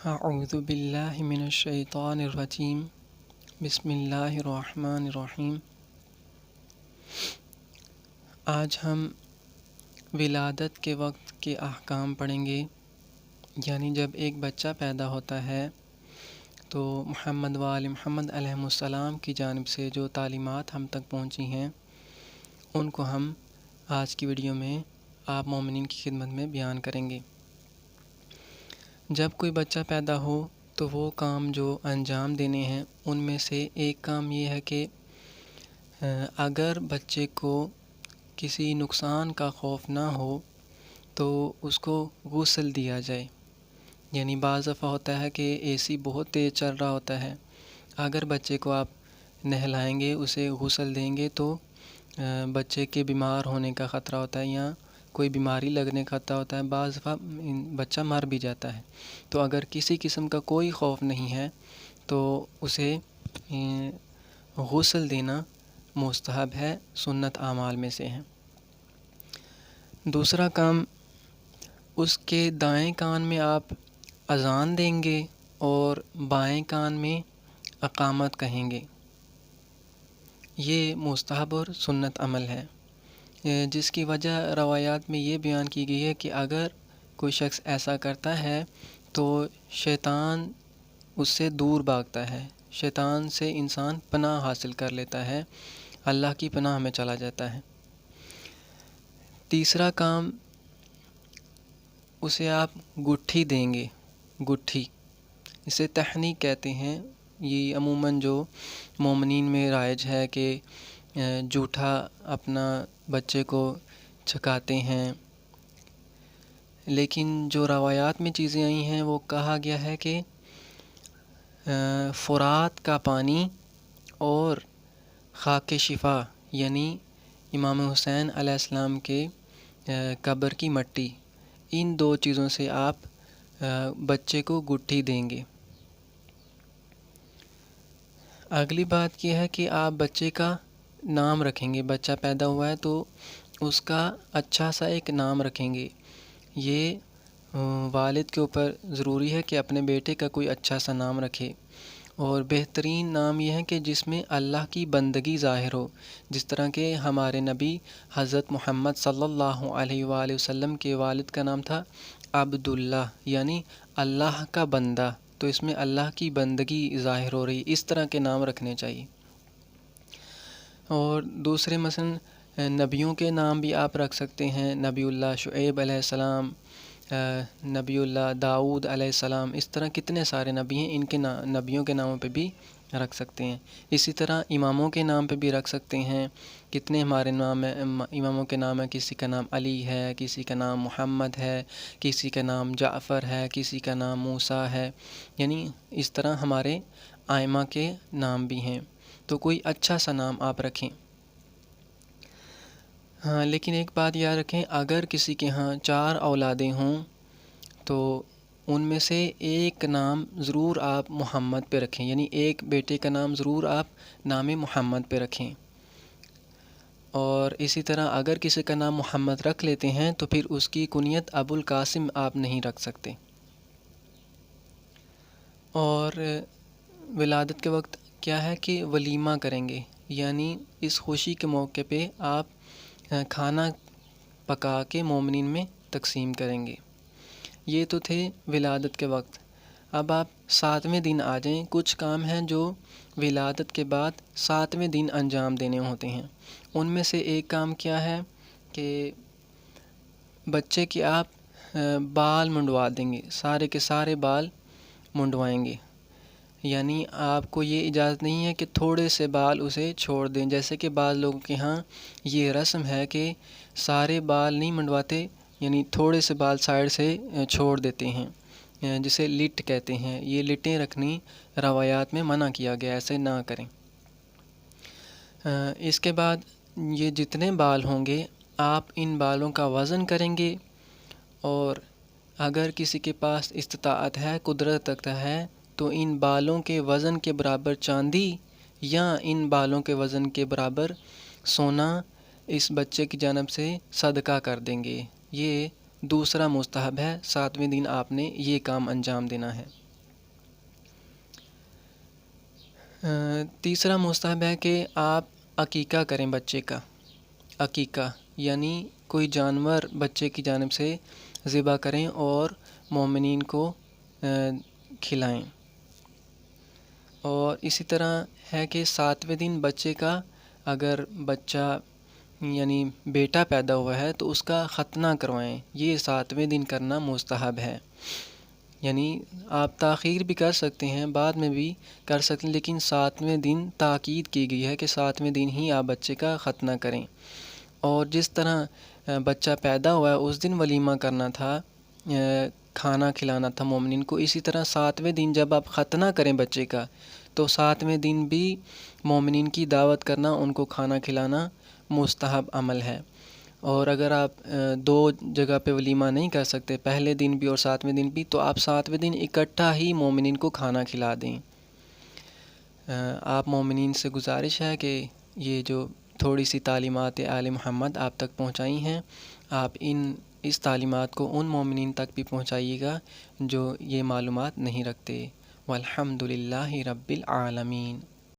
اعوذ باللہ من الشیطان الرجیم بسم اللہ الرحمن الرحیم۔ آج ہم ولادت کے وقت کے احکام پڑھیں گے، یعنی جب ایک بچہ پیدا ہوتا ہے تو محمد و آل محمد علیہ السلام کی جانب سے جو تعلیمات ہم تک پہنچی ہیں ان کو ہم آج کی ویڈیو میں آپ مومنین کی خدمت میں بیان کریں گے۔ جب کوئی بچہ پیدا ہو تو وہ کام جو انجام دینے ہیں ان میں سے ایک کام یہ ہے کہ اگر بچے کو کسی نقصان کا خوف نہ ہو تو اس کو غسل دیا جائے۔ یعنی بعض دفعہ ہوتا ہے کہ اے سی بہت تیز چل رہا ہوتا ہے، اگر بچے کو آپ نہلائیں گے، اسے غسل دیں گے تو بچے کے بیمار ہونے کا خطرہ ہوتا ہے یا کوئی بیماری لگنے کا خطرہ ہوتا ہے، بعض دفعہ بچہ مر بھی جاتا ہے۔ تو اگر کسی قسم کا کوئی خوف نہیں ہے تو اسے غسل دینا مستحب ہے، سنت اعمال میں سے ہے۔ دوسرا کام، اس کے دائیں کان میں آپ اذان دیں گے اور بائیں کان میں اقامت کہیں گے۔ یہ مستحب اور سنت عمل ہے، جس کی وجہ روایات میں یہ بیان کی گئی ہے کہ اگر کوئی شخص ایسا کرتا ہے تو شیطان اس سے دور بھاگتا ہے، شیطان سے انسان پناہ حاصل کر لیتا ہے، اللہ کی پناہ میں چلا جاتا ہے۔ تیسرا کام، اسے آپ گٹھی دیں گے، گٹھی، اسے تحنیک کہتے ہیں۔ یہ عموماً جو مومنین میں رائج ہے کہ جھوٹا اپنا بچے کو چھکاتے ہیں، لیکن جو روایات میں چیزیں آئی ہیں وہ کہا گیا ہے کہ فرات کا پانی اور خاک شفا یعنی امام حسین علیہ السلام کے قبر کی مٹی، ان دو چیزوں سے آپ بچے کو گٹھی دیں گے۔ اگلی بات یہ ہے کہ آپ بچے کا نام رکھیں گے۔ بچہ پیدا ہوا ہے تو اس کا اچھا سا ایک نام رکھیں گے۔ یہ والد کے اوپر ضروری ہے کہ اپنے بیٹے کا کوئی اچھا سا نام رکھے، اور بہترین نام یہ ہے کہ جس میں اللہ کی بندگی ظاہر ہو، جس طرح کہ ہمارے نبی حضرت محمد صلی اللہ علیہ وآلہ وسلم کے والد کا نام تھا عبداللہ، یعنی اللہ کا بندہ، تو اس میں اللہ کی بندگی ظاہر ہو رہی، اس طرح کے نام رکھنے چاہیے۔ اور دوسرے مثلا نبیوں کے نام بھی آپ رکھ سکتے ہیں، نبی اللہ شعیب علیہ السلام، نبی اللہ داؤد علیہ السلام، اس طرح کتنے سارے نبی ہیں، ان کے نبیوں کے ناموں پہ بھی رکھ سکتے ہیں۔ اسی طرح اماموں کے نام پہ بھی رکھ سکتے ہیں، کتنے ہمارے نام ہیں، اماموں کے نام ہیں، کسی کا نام علی ہے، کسی کا نام محمد ہے، کسی کا نام جعفر ہے، کسی کا نام موسیٰ ہے، یعنی اس طرح ہمارے ائمہ کے نام بھی ہیں، تو کوئی اچھا سا نام آپ رکھیں۔ ہاں، لیکن ایک بات یاد رکھیں، اگر کسی کے ہاں 4 اولادیں ہوں تو ان میں سے ایک نام ضرور آپ محمد پہ رکھیں، یعنی ایک بیٹے کا نام ضرور آپ نام محمد پہ رکھیں۔ اور اسی طرح اگر کسی کا نام محمد رکھ لیتے ہیں تو پھر اس کی کنیت ابو القاسم آپ نہیں رکھ سکتے۔ اور ولادت کے وقت کیا ہے کہ ولیمہ کریں گے، یعنی اس خوشی کے موقع پہ آپ کھانا پکا کے مومنین میں تقسیم کریں گے۔ یہ تو تھے ولادت کے وقت۔ اب آپ 7ویں دن آ جائیں، کچھ کام ہیں جو ولادت کے بعد 7ویں دن انجام دینے ہوتے ہیں۔ ان میں سے ایک کام کیا ہے کہ بچے کے آپ بال منڈوا دیں گے، سارے کے سارے بال منڈوائیں گے، یعنی آپ کو یہ اجازت نہیں ہے کہ تھوڑے سے بال اسے چھوڑ دیں، جیسے کہ بعض لوگوں کے ہاں یہ رسم ہے کہ سارے بال نہیں منڈواتے، یعنی تھوڑے سے بال سائڈ سے چھوڑ دیتے ہیں، جسے لٹ کہتے ہیں۔ یہ لٹیں رکھنی روایات میں منع کیا گیا، ایسے نہ کریں۔ اس کے بعد یہ جتنے بال ہوں گے آپ ان بالوں کا وزن کریں گے، اور اگر کسی کے پاس استطاعت ہے، قدرت رکھتا ہے، تو ان بالوں کے وزن کے برابر چاندی یا ان بالوں کے وزن کے برابر سونا اس بچے کی جانب سے صدقہ کر دیں گے۔ یہ دوسرا مستحب ہے، 7ویں دن آپ نے یہ کام انجام دینا ہے۔ تیسرا مستحب ہے کہ آپ عقیقہ کریں بچے کا۔ عقیقہ یعنی کوئی جانور بچے کی جانب سے ذبح کریں اور مومنین کو کھلائیں۔ اور اسی طرح ہے کہ 7ویں دن بچے کا، اگر بچہ یعنی بیٹا پیدا ہوا ہے تو اس کا ختنہ کروائیں، یہ 7ویں دن کرنا مستحب ہے۔ یعنی آپ تاخیر بھی کر سکتے ہیں، بعد میں بھی کر سکتے ہیں، لیکن 7ویں دن تاکید کی گئی ہے کہ 7ویں دن ہی آپ بچے کا ختنہ کریں۔ اور جس طرح بچہ پیدا ہوا ہے اس دن ولیمہ کرنا تھا، کھانا کھلانا تھا مومنین کو، اسی طرح 7ویں دن جب آپ ختنہ کریں بچے کا تو 7ویں دن بھی مومنین کی دعوت کرنا، ان کو کھانا کھلانا مستحب عمل ہے۔ اور اگر آپ 2 جگہ پہ ولیمہ نہیں کر سکتے، پہلے دن بھی اور 7ویں دن بھی، تو آپ 7ویں دن اکٹھا ہی مومنین کو کھانا کھلا دیں۔ آپ مومنین سے گزارش ہے کہ یہ جو تھوڑی سی تعلیمات آل محمد آپ تک پہنچائی ہیں، آپ اس تعلیمات کو ان مومنین تک بھی پہنچائیے گا جو یہ معلومات نہیں رکھتے۔ والحمد للہ رب العالمین۔